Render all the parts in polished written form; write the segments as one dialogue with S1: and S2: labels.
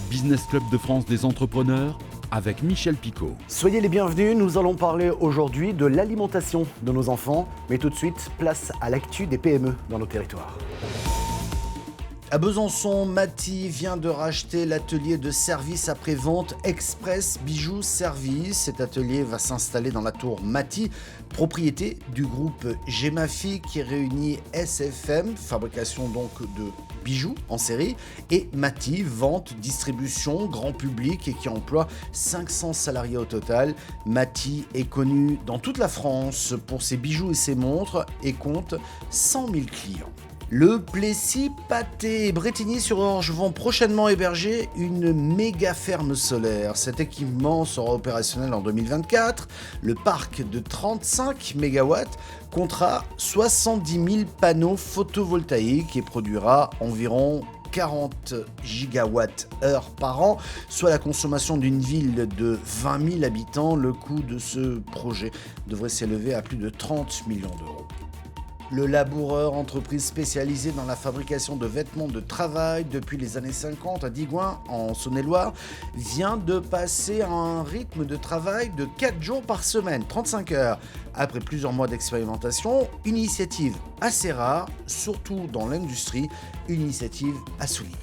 S1: Business Club de France des entrepreneurs avec Michel Picot.
S2: Soyez les bienvenus, nous allons parler aujourd'hui de l'alimentation de nos enfants. Mais tout de suite, place à l'actu des PME dans nos territoires.
S3: À Besançon, Maty vient de racheter l'atelier de service après-vente Express Bijoux Service. Cet atelier va s'installer dans la tour Maty, propriété du groupe Gemafi qui réunit SFM, fabrication donc de bijoux en série, et Maty, vente, distribution, grand public et qui emploie 500 salariés au total. Maty est connu dans toute la France pour ses bijoux et ses montres et compte 100 000 clients. Le Plessis, Patay et Brétigny-sur-Orge vont prochainement héberger une méga ferme solaire. Cet équipement sera opérationnel en 2024. Le parc de 35 MW comptera 70 000 panneaux photovoltaïques et produira environ 40 gigawattheures par an, soit la consommation d'une ville de 20 000 habitants. Le coût de ce projet devrait s'élever à plus de 30 millions d'euros. Le Laboureur, entreprise spécialisée dans la fabrication de vêtements de travail depuis les années 50 à Digoin, en Saône-et-Loire, vient de passer à un rythme de travail de 4 jours par semaine, 35 heures. Après plusieurs mois d'expérimentation, une initiative assez rare, surtout dans l'industrie, une initiative à souligner.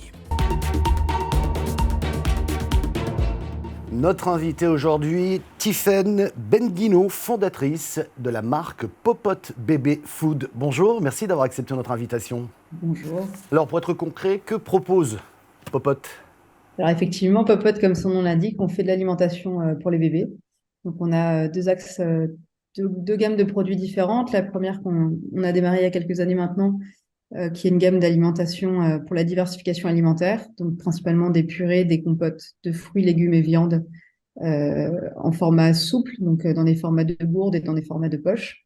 S2: Notre invitée aujourd'hui, Tiffaine Benguino, fondatrice de la marque Popote Bébé Food. Bonjour, merci d'avoir accepté notre invitation.
S4: Bonjour.
S2: Alors pour être concret, que propose Popote ?
S4: Alors effectivement, Popote, comme son nom l'indique, on fait de l'alimentation pour les bébés. Donc on a deux axes, deux gammes de produits différentes. La première qu'on a démarré il y a quelques années maintenant, qui est une gamme d'alimentation pour la diversification alimentaire, donc principalement des purées, des compotes de fruits, légumes et viandes en format souple, donc dans des formats de gourde et dans des formats de poche.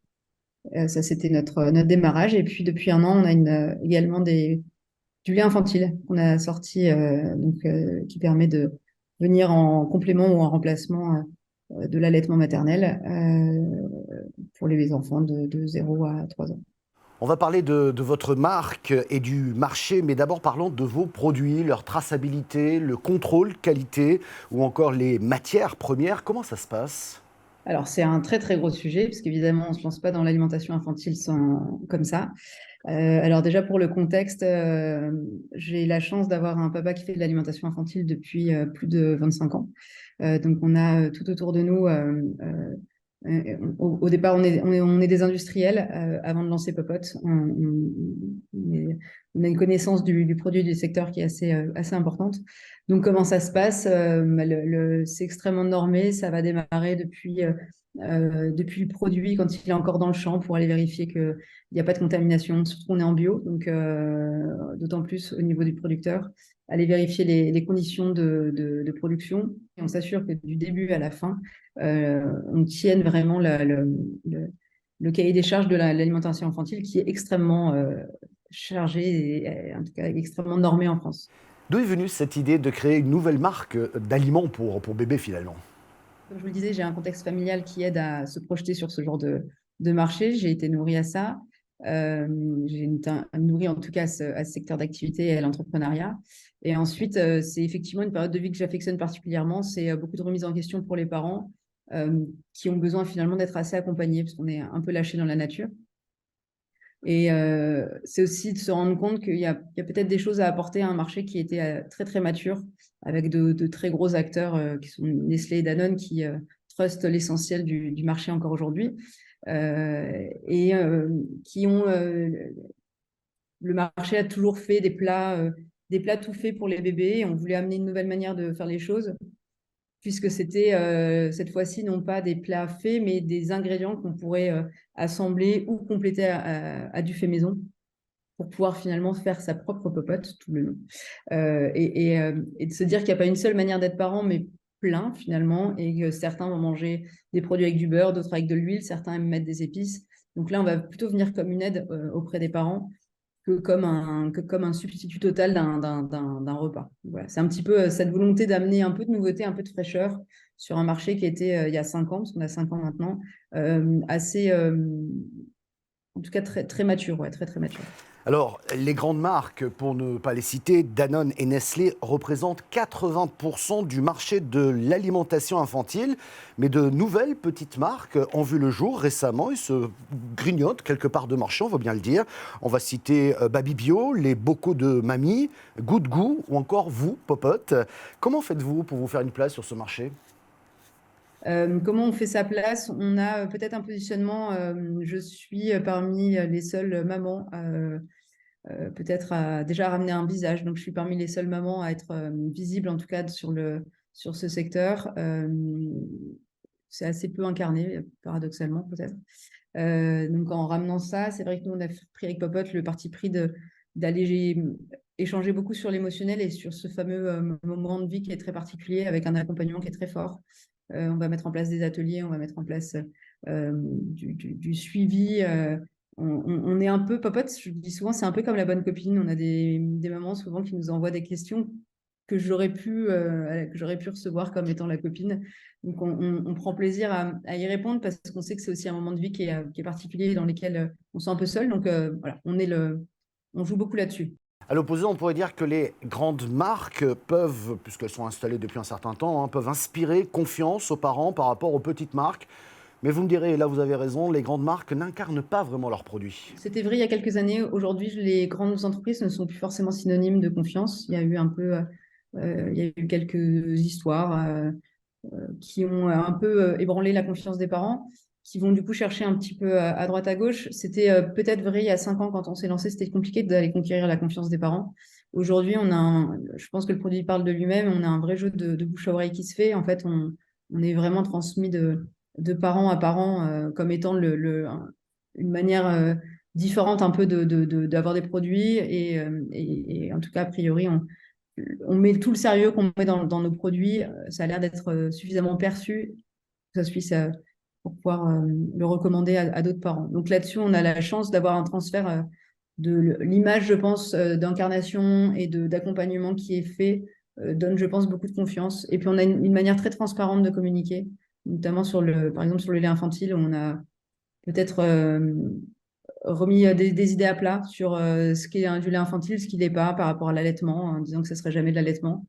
S4: Ça, c'était notre démarrage. Et puis depuis un an, on a également du lait infantile qu'on a sorti, qui permet de venir en complément ou en remplacement de l'allaitement maternel pour les enfants de 0 à 3 ans.
S2: On va parler de votre marque et du marché, mais d'abord parlons de vos produits, leur traçabilité, le contrôle qualité ou encore les matières premières. Comment ça se passe ?
S4: Alors, c'est un très, très gros sujet, parce qu'évidemment, on ne se lance pas dans l'alimentation infantile comme ça. Alors déjà, pour le contexte, j'ai la chance d'avoir un papa qui fait de l'alimentation infantile depuis plus de 25 ans. Donc, on a tout autour de nous... au départ, on est des industriels avant de lancer Popote. On a une connaissance du produit, du secteur qui est assez importante. Donc, comment ça se passe ? C'est extrêmement normé. Ça va démarrer depuis le produit quand il est encore dans le champ pour aller vérifier qu'il n'y a pas de contamination. Surtout qu'on est en bio, donc d'autant plus au niveau du producteur. Aller vérifier les conditions de production et on s'assure que du début à la fin, on tienne vraiment le cahier des charges de l'alimentation infantile qui est extrêmement chargé et en tout cas extrêmement normé en France.
S2: D'où est venue cette idée de créer une nouvelle marque d'aliments pour bébés finalement ?
S4: Comme je vous le disais, j'ai un contexte familial qui aide à se projeter sur ce genre de marché. J'ai été nourrie à ça. J'ai nourri en tout cas à ce secteur d'activité et à l'entrepreneuriat. Et ensuite, c'est effectivement une période de vie que j'affectionne particulièrement. C'est beaucoup de remise en question pour les parents qui ont besoin finalement d'être assez accompagnés parce qu'on est un peu lâchés dans la nature. Et c'est aussi de se rendre compte qu'il y a peut-être des choses à apporter à un marché qui était très, très mature avec de très gros acteurs qui sont Nestlé et Danone qui trustent l'essentiel du marché encore aujourd'hui et qui ont... le marché a toujours fait des plats tout faits pour les bébés. On voulait amener une nouvelle manière de faire les choses puisque c'était cette fois-ci non pas des plats faits, mais des ingrédients qu'on pourrait assembler ou compléter à du fait maison pour pouvoir finalement faire sa propre popote, tout le nom. Et de se dire qu'il n'y a pas une seule manière d'être parent, mais plein finalement, et que certains vont manger des produits avec du beurre, d'autres avec de l'huile, certains aiment mettre des épices. Donc là, on va plutôt venir comme une aide auprès des parents que comme un substitut total d'un repas. Voilà. C'est un petit peu cette volonté d'amener un peu de nouveauté, un peu de fraîcheur sur un marché qui était, il y a 5 ans, parce qu'on a 5 ans maintenant, assez, en tout cas très, très mature, ouais, très, très mature.
S2: Alors, les grandes marques, pour ne pas les citer, Danone et Nestlé représentent 80% du marché de l'alimentation infantile. Mais de nouvelles petites marques ont vu le jour récemment et se grignotent quelque part de marché, on va bien le dire. On va citer Baby Bio, les bocaux de mamie, Good Goût ou encore vous, Popote. Comment faites-vous pour vous faire une place sur ce marché ?
S4: Comment on fait sa place? On a peut-être un positionnement, je suis parmi les seules mamans peut-être à déjà ramener un visage. Donc, je suis parmi les seules mamans à être visible, en tout cas, sur ce secteur. C'est assez peu incarné, paradoxalement, peut-être. Donc, en ramenant ça, c'est vrai que nous, on a pris avec Popote le parti pris d'aller échanger beaucoup sur l'émotionnel et sur ce fameux moment de vie qui est très particulier, avec un accompagnement qui est très fort. On va mettre en place des ateliers, on va mettre en place du suivi. On est un peu, Popote, je dis souvent, c'est un peu comme la bonne copine. On a des mamans souvent qui nous envoient des questions que j'aurais pu recevoir comme étant la copine. Donc, on prend plaisir à y répondre parce qu'on sait que c'est aussi un moment de vie qui est particulier, dans lequel on se sent un peu seul. Donc, voilà, on joue beaucoup là-dessus.
S2: À l'opposé, on pourrait dire que les grandes marques peuvent, puisqu'elles sont installées depuis un certain temps, peuvent inspirer confiance aux parents par rapport aux petites marques. Mais vous me direz, et là vous avez raison, les grandes marques n'incarnent pas vraiment leurs produits.
S4: C'était vrai il y a quelques années. Aujourd'hui, les grandes entreprises ne sont plus forcément synonymes de confiance. Il y a eu quelques histoires qui ont un peu ébranlé la confiance des parents, qui vont du coup chercher un petit peu à droite à gauche. C'était peut-être vrai il y a 5 ans quand on s'est lancé, c'était compliqué d'aller conquérir la confiance des parents. Aujourd'hui, je pense que le produit parle de lui-même, on a un vrai jeu de bouche à oreille qui se fait. En fait, on est vraiment transmis de parents à parents comme étant une manière différente un peu d'avoir des produits et en tout cas, a priori, on met tout le sérieux qu'on met dans nos produits. Ça a l'air d'être suffisamment perçu que ça puisse pour pouvoir le recommander à d'autres parents. Donc là-dessus, on a la chance d'avoir un transfert de l'image, je pense, d'incarnation et d'accompagnement qui est fait, donne, je pense, beaucoup de confiance. Et puis, on a une manière très transparente de communiquer, notamment par exemple, sur le lait infantile, où on a peut-être remis des idées à plat sur ce qu'est du lait infantile, ce qui n'est pas par rapport à l'allaitement, en disant que ce ne serait jamais de l'allaitement,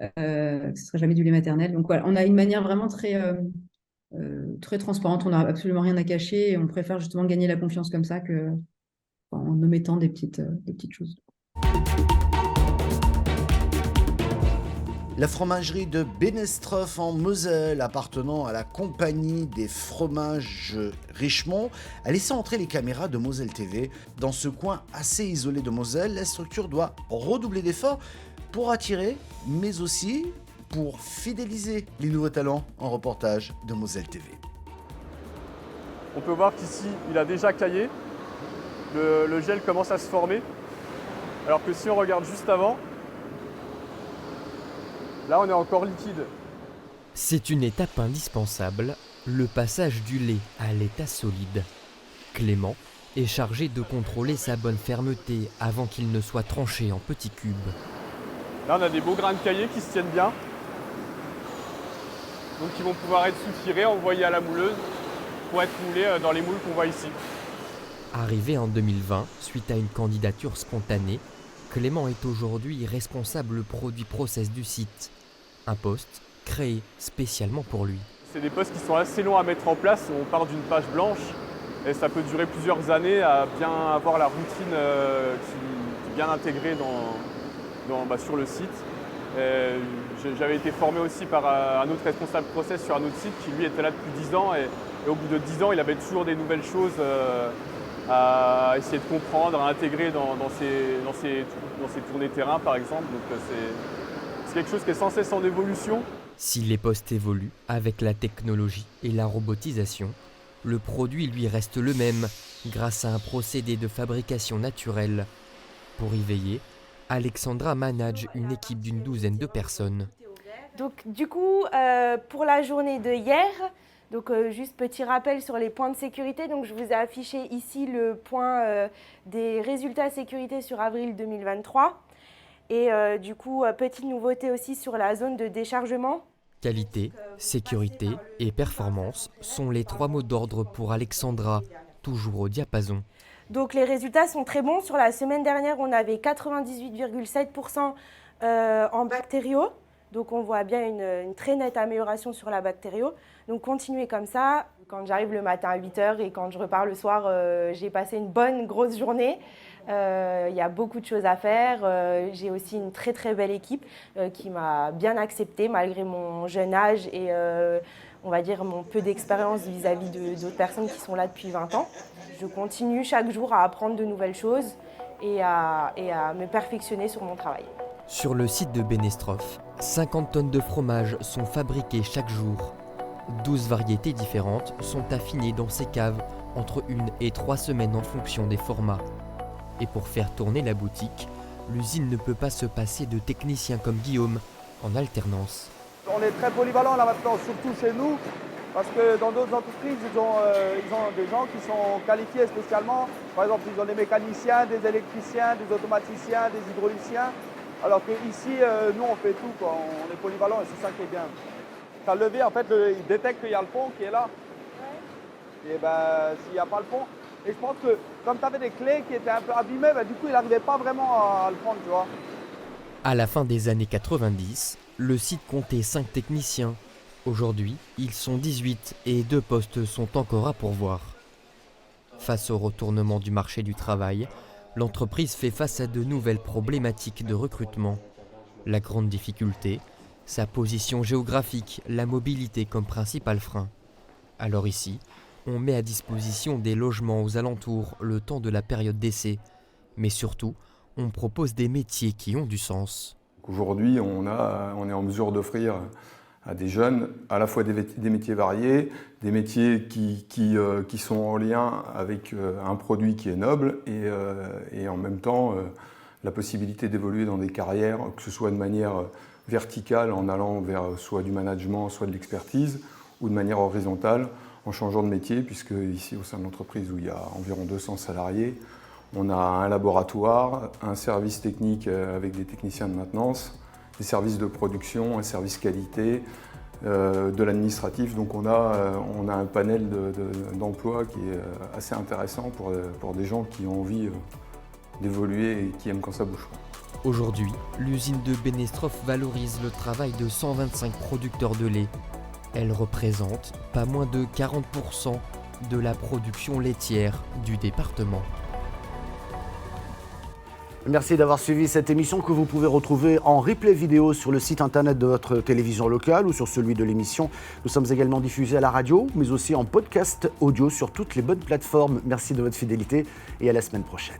S4: que ce ne serait jamais du lait maternel. Donc voilà, on a une manière vraiment très transparente, on n'a absolument rien à cacher et on préfère justement gagner la confiance comme ça en omettant des petites choses.
S3: La fromagerie de Bennestroff en Moselle, appartenant à la compagnie des fromages Richemont, a laissé entrer les caméras de Moselle TV. Dans ce coin assez isolé de Moselle, la structure doit redoubler d'efforts pour attirer, mais aussi pour fidéliser les nouveaux talents en reportage de Moselle TV.
S5: On peut voir qu'ici, il a déjà caillé. Le gel commence à se former. Alors que si on regarde juste avant, là, on est encore liquide.
S6: C'est une étape indispensable, le passage du lait à l'état solide. Clément est chargé de contrôler sa bonne fermeté avant qu'il ne soit tranché en petits cubes.
S5: Là, on a des beaux grains de caillé qui se tiennent bien. Donc, ils vont pouvoir être soutirés, envoyés à la mouleuse pour être moulés dans les moules qu'on voit ici.
S6: Arrivé en 2020, suite à une candidature spontanée, Clément est aujourd'hui responsable produit process du site. Un poste créé spécialement pour lui.
S5: C'est des postes qui sont assez longs à mettre en place. On part d'une page blanche et ça peut durer plusieurs années à bien avoir la routine qui est bien intégrée sur le site. J'avais été formé aussi par un autre responsable process sur un autre site qui lui était là depuis 10 ans et au bout de 10 ans il avait toujours des nouvelles choses à essayer de comprendre, à intégrer dans ses tournées terrain par exemple. Donc c'est quelque chose qui est sans cesse en évolution.
S6: Si les postes évoluent avec la technologie et la robotisation, le produit lui reste le même grâce à un procédé de fabrication naturelle. Pour y veiller, Alexandra manage une équipe d'une douzaine de personnes.
S7: Donc du coup, pour la journée de hier, donc juste petit rappel sur les points de sécurité. Donc je vous ai affiché ici le point des résultats sécurité sur avril 2023. Et du coup, petite nouveauté aussi sur la zone de déchargement.
S6: Qualité, sécurité et performance sont les 3 mots d'ordre pour Alexandra, toujours au diapason.
S7: Donc les résultats sont très bons. Sur la semaine dernière, on avait 98,7% en bactériaux. Donc on voit bien une très nette amélioration sur la bactério. Donc continuez comme ça. Quand j'arrive le matin à 8h et quand je repars le soir, j'ai passé une bonne grosse journée. Il y a beaucoup de choses à faire. J'ai aussi une très très belle équipe qui m'a bien acceptée malgré mon jeune âge et on va dire mon peu d'expérience vis-à-vis d'autres personnes qui sont là depuis 20 ans. Je continue chaque jour à apprendre de nouvelles choses et à me perfectionner sur mon travail.
S6: Sur le site de Benestroff, 50 tonnes de fromage sont fabriquées chaque jour. 12 variétés différentes sont affinées dans ces caves entre 1 et 3 semaines en fonction des formats. Et pour faire tourner la boutique, l'usine ne peut pas se passer de techniciens comme Guillaume en alternance.
S8: On est très polyvalent là maintenant, surtout chez nous, parce que dans d'autres entreprises, ils ont des gens qui sont qualifiés spécialement. Par exemple, ils ont des mécaniciens, des électriciens, des automaticiens, des hydrauliciens. Alors qu'ici, nous, on fait tout, quoi. On est polyvalent et c'est ça qui est bien. Ça levé, en fait, il détecte qu'il y a le pont qui est là. Ouais. Et ben, s'il n'y a pas le pont, et je pense que comme tu avais des clés qui étaient un peu abîmées, ben, du coup, il n'arrivait pas vraiment à le prendre, tu vois.
S6: À la fin des années 90, le site comptait 5 techniciens. Aujourd'hui, ils sont 18 et 2 postes sont encore à pourvoir. Face au retournement du marché du travail, l'entreprise fait face à de nouvelles problématiques de recrutement. La grande difficulté, sa position géographique, la mobilité comme principal frein. Alors ici, on met à disposition des logements aux alentours le temps de la période d'essai, mais surtout, on propose des métiers qui ont du sens.
S9: Aujourd'hui, on est en mesure d'offrir à des jeunes à la fois des métiers variés, des métiers qui sont en lien avec un produit qui est noble et en même temps la possibilité d'évoluer dans des carrières, que ce soit de manière verticale en allant vers soit du management, soit de l'expertise, ou de manière horizontale en changeant de métier, puisque ici au sein de l'entreprise où il y a environ 200 salariés, on a un laboratoire, un service technique avec des techniciens de maintenance, des services de production, un service qualité, de l'administratif. Donc on a un panel d'emplois qui est assez intéressant pour des gens qui ont envie d'évoluer et qui aiment quand ça bouge.
S6: Aujourd'hui, l'usine de Benestroff valorise le travail de 125 producteurs de lait. Elle représente pas moins de 40% de la production laitière du département.
S2: Merci d'avoir suivi cette émission que vous pouvez retrouver en replay vidéo sur le site internet de votre télévision locale ou sur celui de l'émission. Nous sommes également diffusés à la radio, mais aussi en podcast audio sur toutes les bonnes plateformes. Merci de votre fidélité et à la semaine prochaine.